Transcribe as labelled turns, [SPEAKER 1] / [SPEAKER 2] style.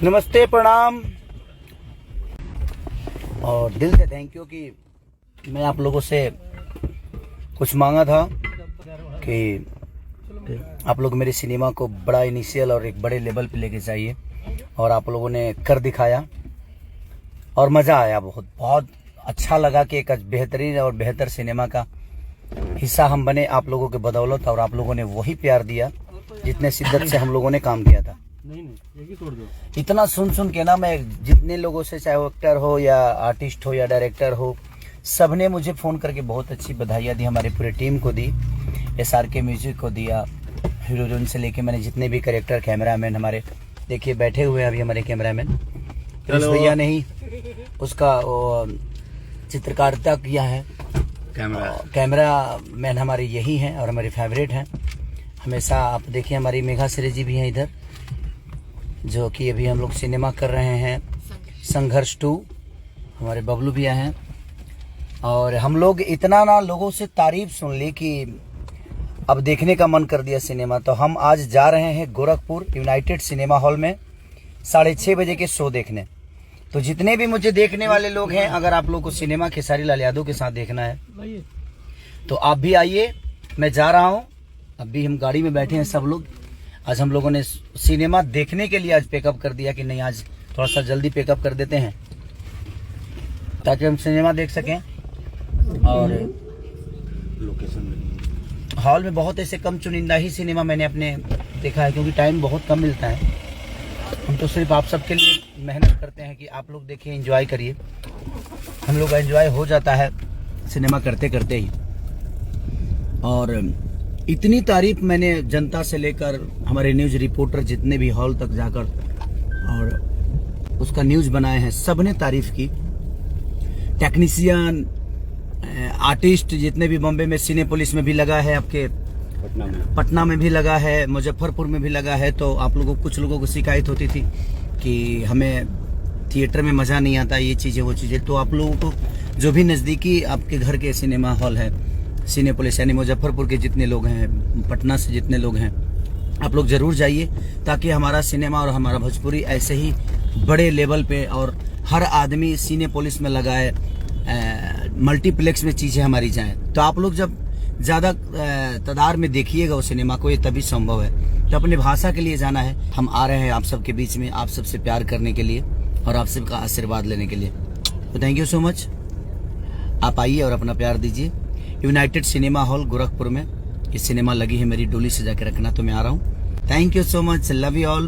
[SPEAKER 1] नमस्ते, प्रणाम और दिल से थैंक यू कि मैं आप लोगों से कुछ मांगा था कि आप लोग मेरे सिनेमा को बड़ा इनिशियल और एक बड़े लेवल पे लेके जाइए, और आप लोगों ने कर दिखाया और मज़ा आया। बहुत अच्छा लगा कि एक बेहतरीन और बेहतर सिनेमा का हिस्सा हम बने आप लोगों के बदौलत, और आप लोगों ने वही प्यार दिया जितने शिद्दत से हम लोगों ने काम किया था। नहीं, तोड़ दो। इतना सुन के ना, मैं जितने लोगों से, चाहे वो एक्टर हो या आर्टिस्ट हो या डायरेक्टर हो, सबने मुझे फ़ोन करके बहुत अच्छी बधाइयाँ दी। हमारी पूरी टीम को दी, SRK म्यूजिक को दिया, हीरोइन से लेके मैंने जितने भी कैरेक्टर, कैमरामैन हमारे देखिए बैठे हुए हैं अभी हमारे कैमरामैन भैया ने ही उसका चित्रकारिता किया है। कैमरा मैन हमारे यही हैं और हमारे फेवरेट हैं हमेशा। आप देखिए हमारी मेघा श्री जी भी हैं इधर, जो कि अभी हम लोग सिनेमा कर रहे हैं संघर्ष 2, हमारे बबलू भैया हैं। और हम लोग इतना ना लोगों से तारीफ सुन ली कि अब देखने का मन कर दिया सिनेमा। तो हम आज जा रहे हैं गोरखपुर यूनाइटेड सिनेमा हॉल में 6:30 बजे के शो देखने। तो जितने भी मुझे देखने वाले लोग हैं, अगर आप लोग को सिनेमा खेसारी लाल यादव के साथ देखना है तो आप भी आइए। मैं जा रहा हूँ, अभी हम गाड़ी में बैठे हैं सब लोग। आज हम लोगों ने सिनेमा देखने के लिए आज पेकअप कर दिया कि नहीं, आज थोड़ा सा जल्दी पेकअप कर देते हैं ताकि हम सिनेमा देख सकें। और लोकेशन हॉल में बहुत ऐसे कम चुनिंदा ही सिनेमा मैंने अपने देखा है, क्योंकि टाइम बहुत कम मिलता है। हम तो सिर्फ आप सबके लिए मेहनत करते हैं कि आप लोग देखिए, एंजॉय करिए। हम लोग का एंजॉय हो जाता है सिनेमा करते करते ही। और इतनी तारीफ मैंने जनता से लेकर हमारे न्यूज़ रिपोर्टर जितने भी हॉल तक जाकर और उसका न्यूज़ बनाए हैं, सब ने तारीफ की। टेक्नीशियन, आर्टिस्ट जितने भी, बॉम्बे में सिनेपोलिस में भी लगा है, आपके पटना में भी लगा है, मुजफ्फरपुर में भी लगा है। तो आप लोगों, कुछ लोगों को शिकायत होती थी कि हमें थिएटर में मज़ा नहीं आता, ये चीज़ें वो चीज़ें। तो आप लोगों को जो भी नज़दीकी आपके घर के सिनेमा हॉल है, सिनेपोलिस यानी मुजफ्फरपुर के जितने लोग हैं, पटना से जितने लोग हैं, आप लोग ज़रूर जाइए, ताकि हमारा सिनेमा और हमारा भोजपुरी ऐसे ही बड़े लेवल पे और हर आदमी सिनेपोलिस में लगाए, मल्टीप्लेक्स में चीज़ें हमारी जाएँ। तो आप लोग जब ज़्यादा तादाद में देखिएगा उस सिनेमा को, ये तभी संभव है। तो अपनी भाषा के लिए जाना है। हम आ रहे हैं आप सबके बीच में, आप सबसे प्यार करने के लिए और आप सबका आशीर्वाद लेने के लिए। तो थैंक यू सो मच। आप आइए और अपना प्यार दीजिए। यूनाइटेड सिनेमा हॉल गोरखपुर में ये सिनेमा लगी है, मेरी डोली सजा के रखना। तो मैं आ रहा हूँ। Thank you so much, love you all.